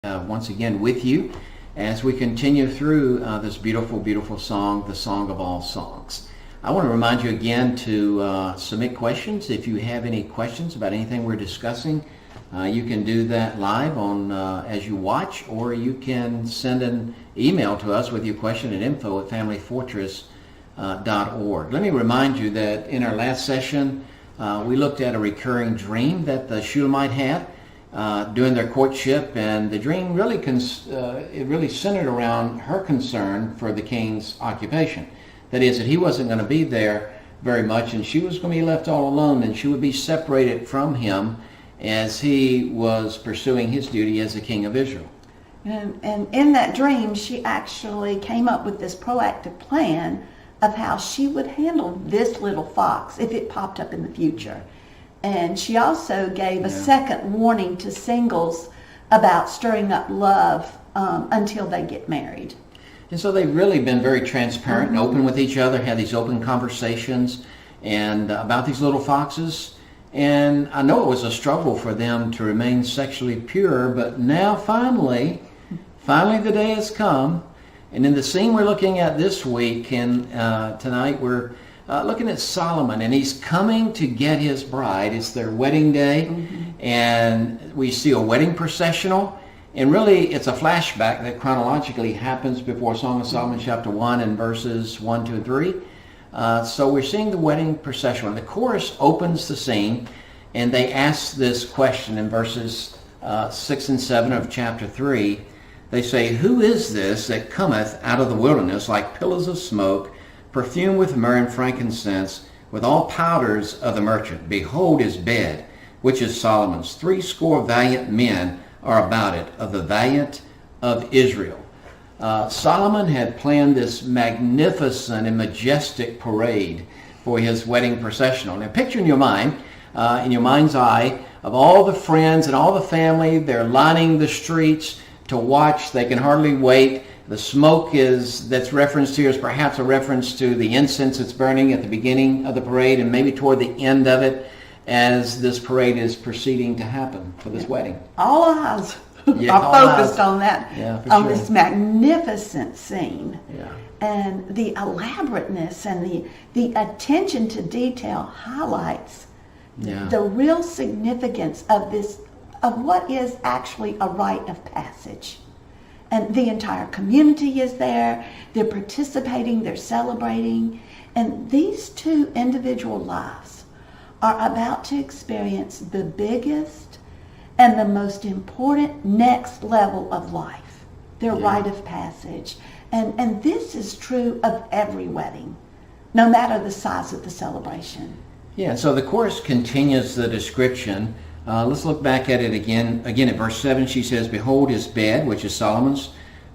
once again with you as we continue through this beautiful, beautiful song, the Song of All Songs. I want to remind you again to submit questions. If you have any questions about anything we're discussing, you can do that live on as you watch, or you can send an email to us with your question at info@familyfortress.org. Let me remind you that in our last session, we looked at a recurring dream that the Shulamite had during their courtship, and the dream really centered around her concern for the king's occupation. That is, that he wasn't going to be there very much, and she was going to be left all alone, and she would be separated from him as he was pursuing his duty as the king of Israel. And in that dream, she actually came up with this proactive plan of how she would handle this little fox if it popped up in the future. And she also gave a second warning to singles about stirring up love until they get married. And so they've really been very transparent and open with each other, had these open conversations and about these little foxes. And I know it was a struggle for them to remain sexually pure, but now finally the day has come. And in the scene we're looking at this week and tonight, we're looking at Solomon, and he's coming to get his bride. It's their wedding day, and we see a wedding processional. And really, it's a flashback that chronologically happens before Song of Solomon chapter 1 and verses 1, 2, and 3. So we're seeing the wedding processional. And the chorus opens the scene, and they ask this question in verses 6 and 7 of chapter 3. They say, "Who is this that cometh out of the wilderness like pillars of smoke, perfumed with myrrh and frankincense, with all powders of the merchant? Behold his bed, which is Solomon's. 80 valiant men are about it, of the valiant of Israel." Solomon had planned this magnificent and majestic parade for his wedding processional. Now picture in your mind's eye, of all the friends and all the family, they're lining the streets to watch. They can hardly wait. The smoke that's referenced here is perhaps a reference to the incense that's burning at the beginning of the parade and maybe toward the end of it as this parade is proceeding to happen for this wedding. All eyes are focused on that, this magnificent scene. Yeah. And the elaborateness and the attention to detail highlights the real significance of what is actually a rite of passage. And the entire community is there. They're participating. They're celebrating. And these two individual lives are about to experience the biggest and the most important next level of life, their rite of passage. And this is true of every wedding, no matter the size of the celebration. Yeah, so the chorus continues the description. Let's look back at it again. Again, at verse 7, she says, "Behold his bed, which is Solomon's.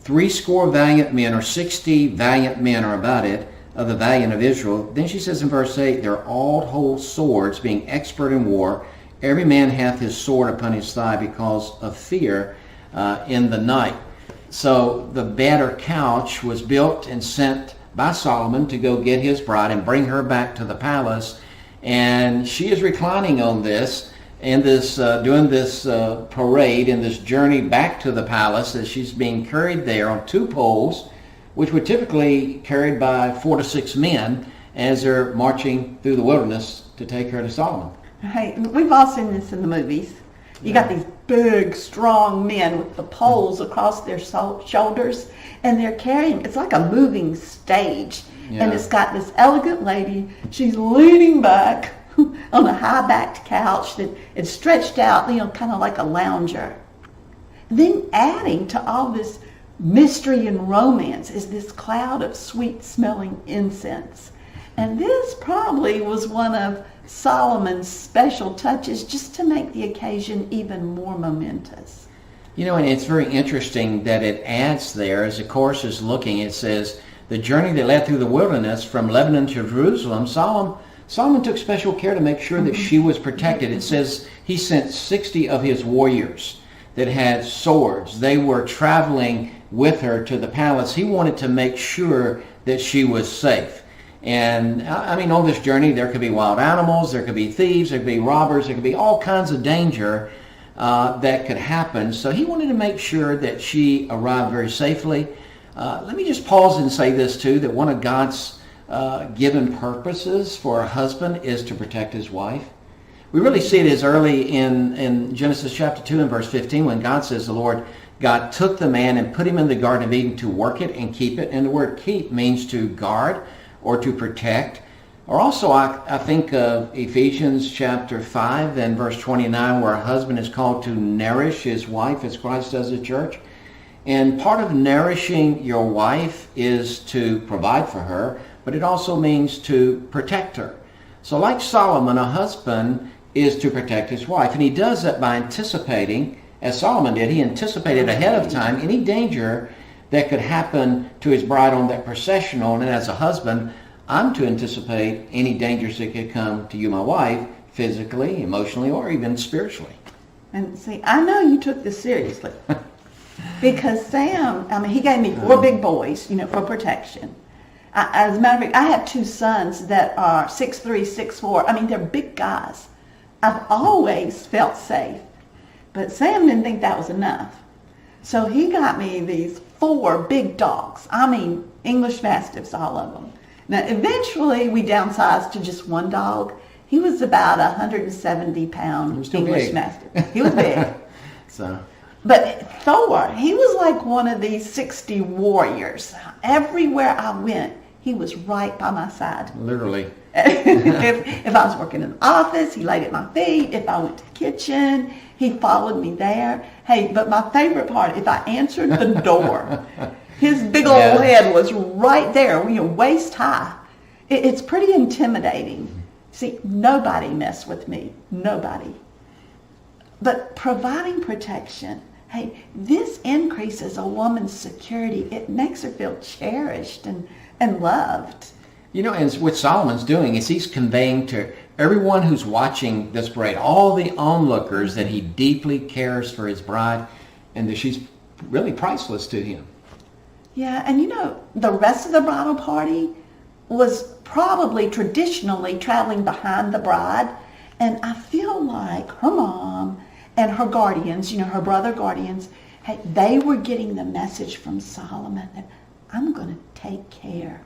80 valiant men, or 60 valiant men are about it, of the valiant of Israel." Then she says in verse 8, "Their all hold swords, being expert in war. Every man hath his sword upon his thigh because of fear in the night." So the bed or couch was built and sent by Solomon to go get his bride and bring her back to the palace. And she is reclining on this and doing this parade and this journey back to the palace as she's being carried there on 2 poles, which were typically carried by 4 to 6 men as they're marching through the wilderness to take her to Solomon. Hey, we've all seen this in the movies. You got these big, strong men with the poles across their shoulders, and they're carrying, it's like a moving stage. And it's got this elegant lady. She's leaning back on a high-backed couch that is stretched out, kind of like a lounger. Then adding to all this mystery and romance is this cloud of sweet-smelling incense. And this probably was one of Solomon's special touches just to make the occasion even more momentous. And it's very interesting that it adds there, as the chorus is looking, it says, "The journey that led through the wilderness from Lebanon to Jerusalem, Solomon took special care to make sure that she was protected." It says he sent 60 of his warriors that had swords. They were traveling with her to the palace. He wanted to make sure that she was safe. And on this journey, there could be wild animals, there could be thieves, there could be robbers, there could be all kinds of danger. that could happen. So he wanted to make sure that she arrived very safely. Let me just pause and say this too, that one of God's given purposes for a husband is to protect his wife. We really see it as early in Genesis chapter 2 and verse 15 when God says the Lord God took the man and put him in the Garden of Eden to work it and keep it. And the word keep means to guard or to protect. Or also I think of Ephesians chapter 5 and verse 29 where a husband is called to nourish his wife as Christ does the church. And part of nourishing your wife is to provide for her, but it also means to protect her. So like Solomon, a husband is to protect his wife. And he does that by anticipating, as Solomon did, he anticipated ahead of time any danger that could happen to his bride on that processional. And as a husband, I'm to anticipate any dangers that could come to you, my wife, physically, emotionally, or even spiritually. And see, I know you took this seriously. Because Sam, he gave me 4 big boys, for protection. As a matter of fact, I have 2 sons that are 6'3", 6'4". They're big guys. I've always felt safe. But Sam didn't think that was enough. So he got me these 4 big dogs. English Mastiffs, all of them. Now, eventually we downsized to just 1 dog. He was about 170-pound English Mastiff. He was big. But Thor, he was like one of these 60 warriors. Everywhere I went, he was right by my side. Literally. If I was working in the office, he laid at my feet. If I went to the kitchen, he followed me there. Hey, but my favorite part, if I answered the door, his big old head was right there, waist high. It's pretty intimidating. See, nobody messed with me. Nobody. But providing protection, hey, this increases a woman's security. It makes her feel cherished and loved. And what Solomon's doing is he's conveying to everyone who's watching this parade, all the onlookers, that he deeply cares for his bride and that she's really priceless to him. Yeah, and the rest of the bridal party was probably traditionally traveling behind the bride. And I feel like her mom and her guardians, her brother guardians, hey, they were getting the message from Solomon that I'm going to take care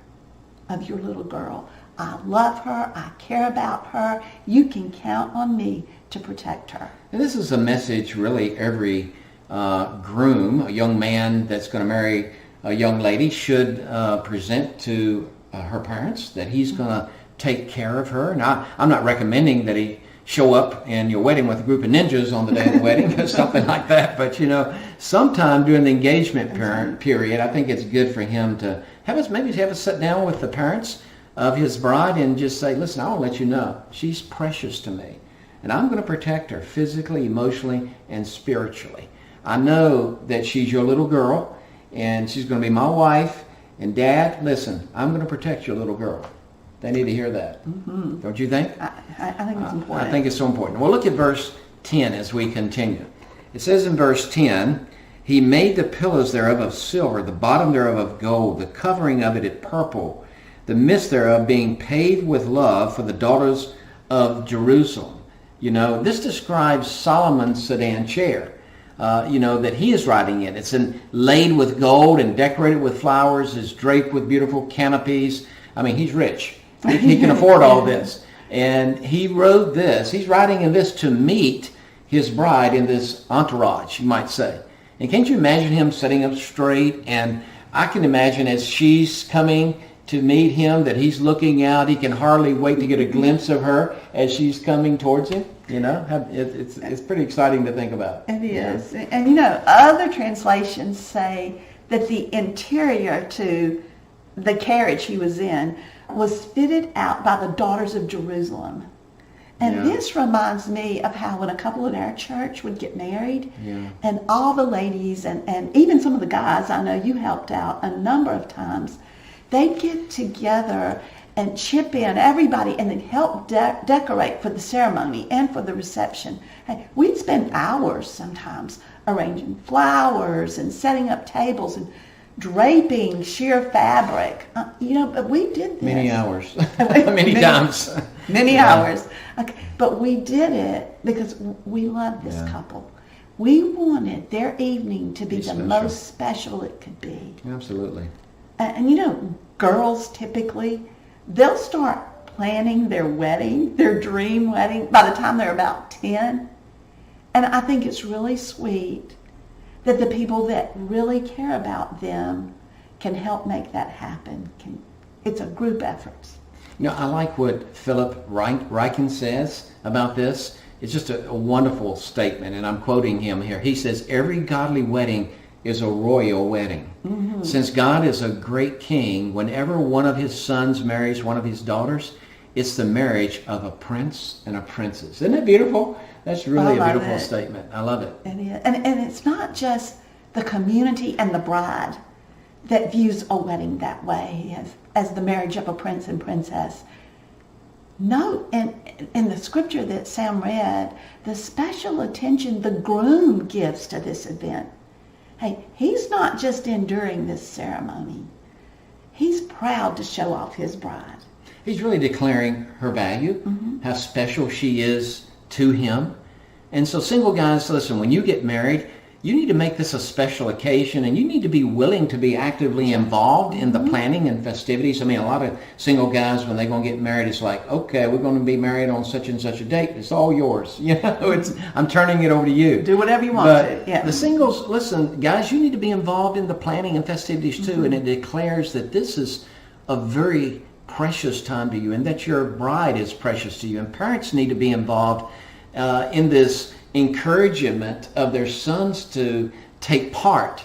of your little girl. I love her. I care about her. You can count on me to protect her. And this is a message really every groom, a young man that's going to marry a young lady, should present to her parents, that he's going to take care of her. Now, I'm not recommending that he show up in your wedding with a group of ninjas on the day of the wedding or something like that. But, sometime during the engagement period, I think it's good for him to have us sit down with the parents of his bride and just say, listen, I want to let you know she's precious to me. And I'm going to protect her physically, emotionally, and spiritually. I know that she's your little girl and she's going to be my wife. And Dad, listen, I'm going to protect your little girl. They need to hear that. Mm-hmm. Don't you think? I think it's important. I think it's so important. Well, look at verse 10 as we continue. It says in verse 10, he made the pillars thereof of silver, the bottom thereof of gold, the covering of it of purple, the midst thereof being paved with love for the daughters of Jerusalem. This describes Solomon's sedan chair, that he is riding in. It's laid with gold and decorated with flowers, is draped with beautiful canopies. He's rich. He can afford all this. And he rode this. He's riding in this to meet his bride in this entourage, you might say. And can't you imagine him sitting up straight? And I can imagine as she's coming to meet him that he's looking out. He can hardly wait to get a glimpse of her as she's coming towards him. It's pretty exciting to think about. It is. And other translations say that the interior to the carriage he was in was fitted out by the daughters of Jerusalem. And this reminds me of how when a couple in our church would get married, and all the ladies and even some of the guys, I know you helped out a number of times, they'd get together and chip in, everybody, and then help decorate for the ceremony and for the reception. Hey, we'd spend hours sometimes arranging flowers and setting up tables and draping sheer fabric. But we did this. Many hours. Many times. Many hours. Okay. But we did it because we love this couple. We wanted their evening to be the special. most special it could be. Absolutely. And you know, girls typically, they'll start planning their wedding, their dream wedding, by the time they're about 10. And I think it's really sweet that the people that really care about them can help make that happen. It's a group effort. You know, I like what Philip Ryken says about this. It's just a wonderful statement, and I'm quoting him here. He says, every godly wedding is a royal wedding. Mm-hmm. Since God is a great king, whenever one of his sons marries one of his daughters, it's the marriage of a prince and a princess. Isn't that beautiful? That's really a beautiful statement. I love it. It is. And it's not just the community and the bride that views a wedding that way, as the marriage of a prince and princess. No, in the scripture that Sam read, the special attention the groom gives to this event. Hey, he's not just enduring this ceremony. He's proud to show off his bride. He's really declaring her value, how special she is to him. And so single guys, listen, when you get married, you need to make this a special occasion, and you need to be willing to be actively involved in the planning and festivities. I mean, a lot of single guys, when they're going to get married, it's like, okay, we're going to be married on such and such a date. It's all yours. You know, I'm turning it over to you. Do whatever you want to. Yeah. The singles, listen, guys, you need to be involved in the planning and festivities too, and it declares that this is a very precious time to you, and that your bride is precious to you. And parents need to be involved in this encouragement of their sons to take part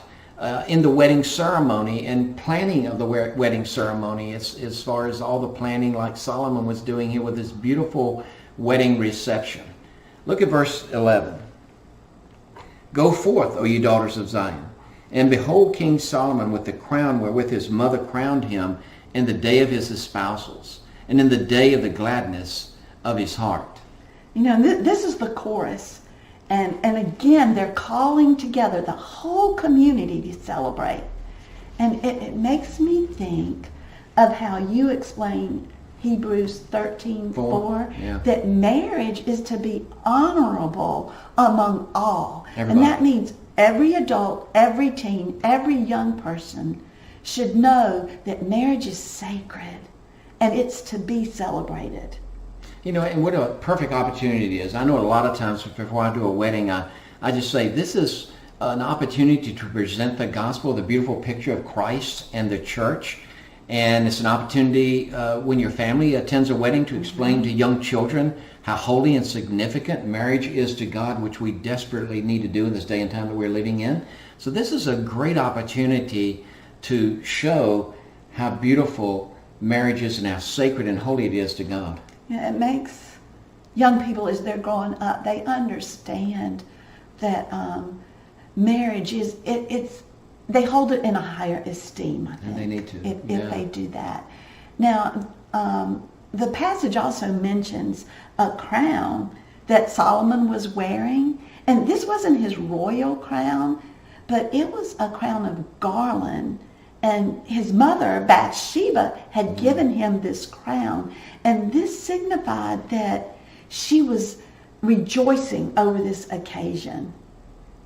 in the wedding ceremony and planning of the wedding ceremony, as far as all the planning like Solomon was doing here with his beautiful wedding reception. Look at verse 11. Go forth, O you daughters of Zion, and behold King Solomon with the crown wherewith his mother crowned him in the day of his espousals, and in the day of the gladness of his heart. You know, this is the chorus. And again, they're calling together the whole community to celebrate. And it makes me think of how you explain Hebrews 13:4, that marriage is to be honorable among all. Everybody. And that means every adult, every teen, every young person should know that marriage is sacred and it's to be celebrated. You know, and what a perfect opportunity it is. I know a lot of times before I do a wedding, I just say this is an opportunity to present the gospel, the beautiful picture of Christ and the church. And it's an opportunity when your family attends a wedding to explain to young children how holy and significant marriage is to God, which we desperately need to do in this day and time that we're living in. So this is a great opportunity to show how beautiful marriage is and how sacred and holy it is to God. Yeah, it makes young people, as they're growing up, they understand that marriage is, they hold it in a higher esteem, I think. And they need to. If they do that. Now, the passage also mentions a crown that Solomon was wearing. And this wasn't his royal crown, but it was a crown of garland. And his mother, Bathsheba, had given him this crown. And this signified that she was rejoicing over this occasion.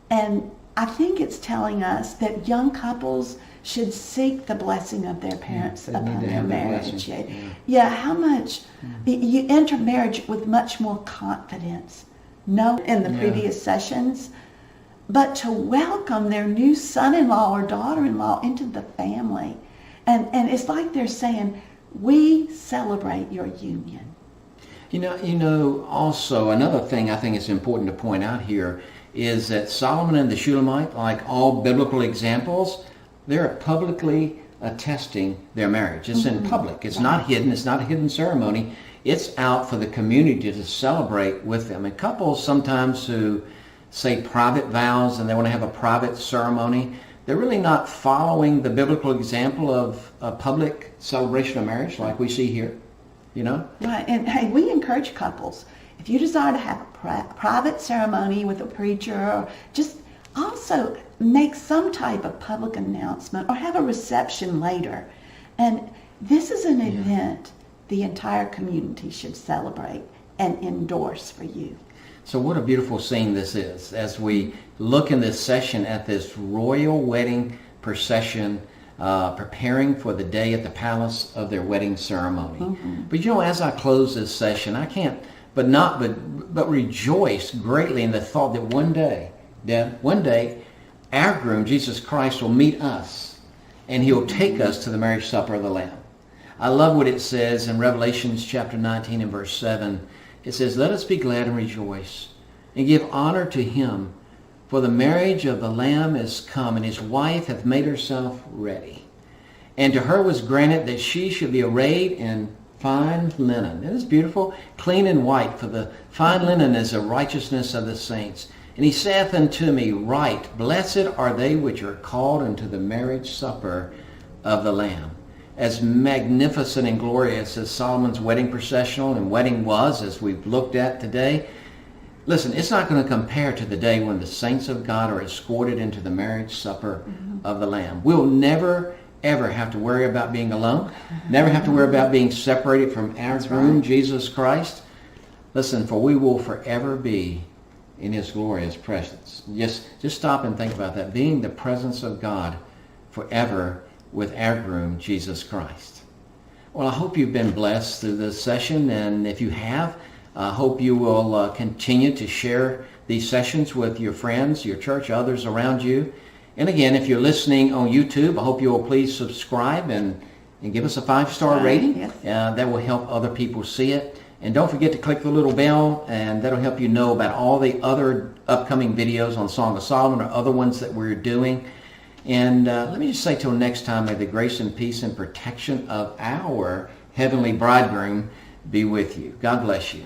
And I think it's telling us that young couples should seek the blessing of their parents upon their marriage. How much you enter marriage with much more confidence. No, in the previous sessions, but to welcome their new son-in-law or daughter-in-law into the family. And it's like they're saying, we celebrate your union. You know, also another thing I think it's important to point out here is that Solomon and the Shulamite, like all biblical examples, they're publicly attesting their marriage. It's in public. It's not hidden. It's not a hidden ceremony. It's out for the community to celebrate with them. And couples sometimes who say private vows and they want to have a private ceremony, they're really not following the biblical example of a public celebration of marriage like we see here, you know? Right, and hey, we encourage couples, if you desire to have a private ceremony with a preacher, or just also make some type of public announcement or have a reception later. And this is an event the entire community should celebrate and endorse for you. So what a beautiful scene this is as we look in this session at this royal wedding procession, preparing for the day at the palace of their wedding ceremony. Mm-hmm. But as I close this session, I can't but rejoice greatly in the thought that one day, our groom, Jesus Christ, will meet us, and he'll take us to the marriage supper of the Lamb. I love what it says in Revelation chapter 19 and verse 7. It says, "Let us be glad and rejoice, and give honor to him, for the marriage of the Lamb is come, and his wife hath made herself ready. And to her was granted that she should be arrayed in fine linen." It is beautiful, clean and white, for the fine linen is the righteousness of the saints. "And he saith unto me, Write, Blessed are they which are called unto the marriage supper of the Lamb." As magnificent and glorious as Solomon's wedding processional and wedding was, as we've looked at today, listen, it's not going to compare to the day when the saints of God are escorted into the marriage supper of the Lamb. We'll never, ever have to worry about being alone, never have to worry about being separated from our groom, Jesus Christ. Listen, for we will forever be in his glorious presence. Just stop and think about that, being the presence of God forever with our groom, Jesus Christ. Well, I hope you've been blessed through this session, and if you have, I hope you will continue to share these sessions with your friends, your church, others around you. And again, if you're listening on YouTube, I hope you will please subscribe and give us a 5-star rating. Yes. That will help other people see it. And don't forget to click the little bell, and that'll help you know about all the other upcoming videos on Song of Solomon or other ones that we're doing. And let me just say till next time, may the grace and peace and protection of our heavenly bridegroom be with you. God bless you.